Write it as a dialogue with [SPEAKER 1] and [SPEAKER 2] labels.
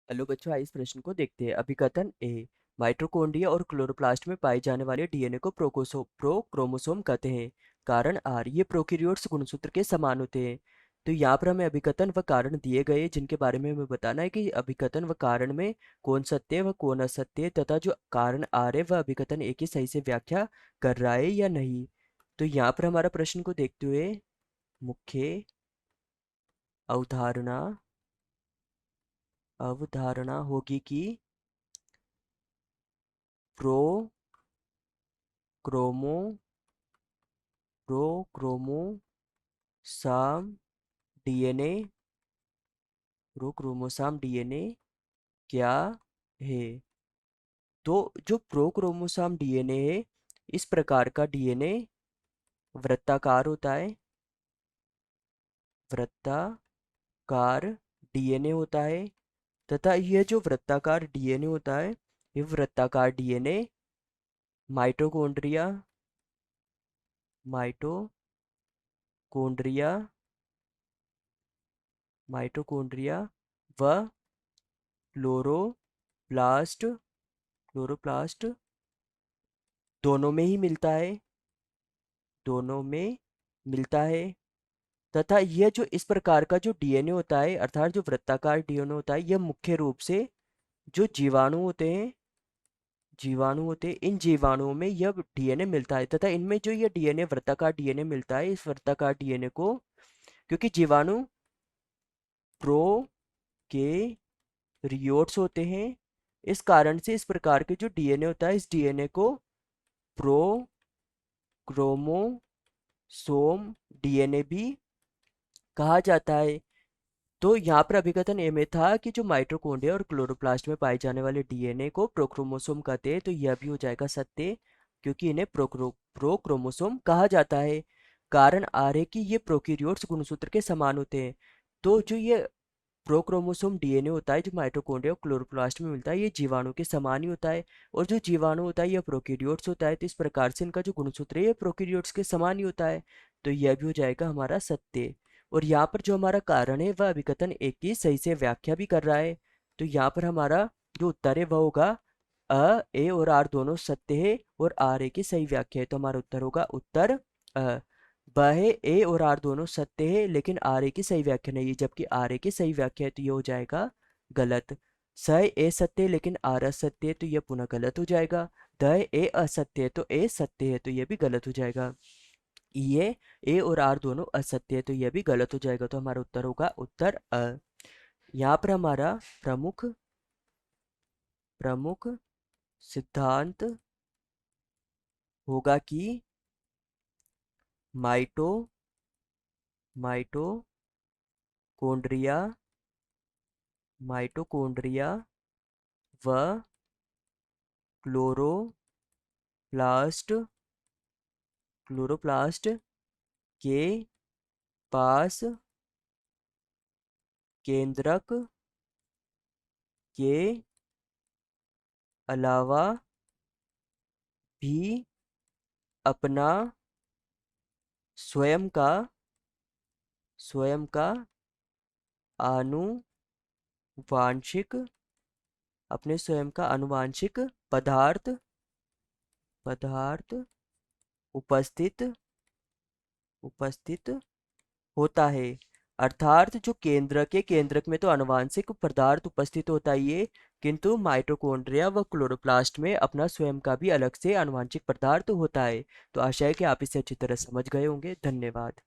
[SPEAKER 1] Hello बच्चों, आइए इस प्रश्न को देखते हैं। अभिकथन ए। माइटोकॉन्ड्रिया और क्लोरोप्लास्ट में पाए जाने वाले डीएनए को प्रोक्रोमोसोम कहते हैं। कारण आर, ये प्रोकैरियोट्स गुणसूत्र के समान होते हैं। तो यहाँ पर हमें अभिकथन व कारण दिए गए हैं, जिनके बारे में हमें बताना है कि अभिकथन व कारण में कौन सत्य है व कौन असत्य है, तथा जो कारण आर है वह अभिकथन ए की सही से व्याख्या कर रहा है या नहीं। तो यहाँ पर हमारा प्रश्न को देखते हुए मुख्य अवधारणा अवधारणा होगी कि प्रो क्रोमो प्रोक्रोमोसाम डीएनए प्रोक्रोमोसाम डीएनए क्या है। तो जो प्रोक्रोमोसाम डीएनए है, इस प्रकार का डीएनए वृत्ताकार होता है। वृत्ताकार डीएनए होता है, तथा यह जो वृत्ताकार डीएनए होता है, ये वृत्ताकार डीएनए माइटोकॉन्ड्रिया माइटोकॉन्ड्रिया माइटोकॉन्ड्रिया व क्लोरोप्लास्ट दोनों में ही मिलता है। दोनों में मिलता है, तथा यह जो इस प्रकार का जो डीएनए होता है, अर्थात जो वृत्ताकार डीएनए होता है, यह मुख्य रूप से जो जीवाणु होते हैं, इन जीवाणुओं में यह डीएनए मिलता है, तथा इनमें जो यह डीएनए वृत्ताकार डीएनए मिलता है, इस वृत्ताकार डीएनए को, क्योंकि जीवाणु प्रो के रियोट्स होते हैं, इस कारण से इस प्रकार के जो डीएनए होता है, इस डीएनए को प्रो क्रोमोसोम डीएनए भी कहा जाता है। तो यहाँ पर अभिकथन ए में था कि जो माइटोकॉन्ड्रिया और क्लोरोप्लास्ट में पाए जाने वाले डीएनए को प्रोक्रोमोसोम कहते हैं, तो यह भी हो जाएगा सत्य, क्योंकि इन्हें प्रोक्रोमोसोम कहा जाता है। कारण आ रहे कि ये प्रोकैरियोट्स गुणसूत्र के समान होते हैं। तो जो ये प्रोक्रोमोसोम डीएनए होता है, जो माइटोकॉन्ड्रिया और क्लोरोप्लास्ट में मिलता है, ये जीवाणु के समान ही होता है। और जो जीवाणु होता है, यह प्रोकैरियोट्स होता है, तो इस प्रकार से इनका जो गुणसूत्र है, ये प्रोकैरियोट्स के समान ही होता है। तो यह भी हो जाएगा हमारा सत्य। और यहाँ पर जो हमारा कारण है, वह अभिकथन एक की सही से व्याख्या भी कर रहा है। तो यहाँ पर हमारा जो उत्तर है वह होगा ए और आर दोनों सत्य है और आर ए की सही व्याख्या है। तो हमारा उत्तर होगा उत्तर अ वह ए और आर दोनों सत्य है, लेकिन आर ए की सही व्याख्या नहीं है, जबकि आर ए की सही व्याख्या है, तो ये हो जाएगा गलत। स ए सत्य है लेकिन आर असत्य है, तो यह पुनः गलत हो जाएगा। द ए असत्य है तो ए सत्य है, तो यह भी गलत हो जाएगा। ये ए और आर दोनों असत्य है, तो यह भी गलत हो जाएगा। तो हमारा उत्तर होगा उत्तर अ। यहाँ पर हमारा प्रमुख प्रमुख सिद्धांत होगा कि माइटो माइटोकॉन्ड्रिया माइटोकॉन्ड्रिया व क्लोरोप्लास्ट क्लोरोप्लास्ट के पास केंद्रक के अलावा भी अपना स्वयं का स्वयं का आनुवांशिक अपने स्वयं का आनुवांशिक पदार्थ पदार्थ उपस्थित उपस्थित होता है। अर्थात जो केंद्रक में तो आनुवांशिक पदार्थ उपस्थित होता ही है, किंतु माइटोकॉन्ड्रिया व क्लोरोप्लास्ट में अपना स्वयं का भी अलग से आनुवांशिक पदार्थ होता है। तो आशा है कि आप इसे अच्छी तरह समझ गए होंगे। धन्यवाद।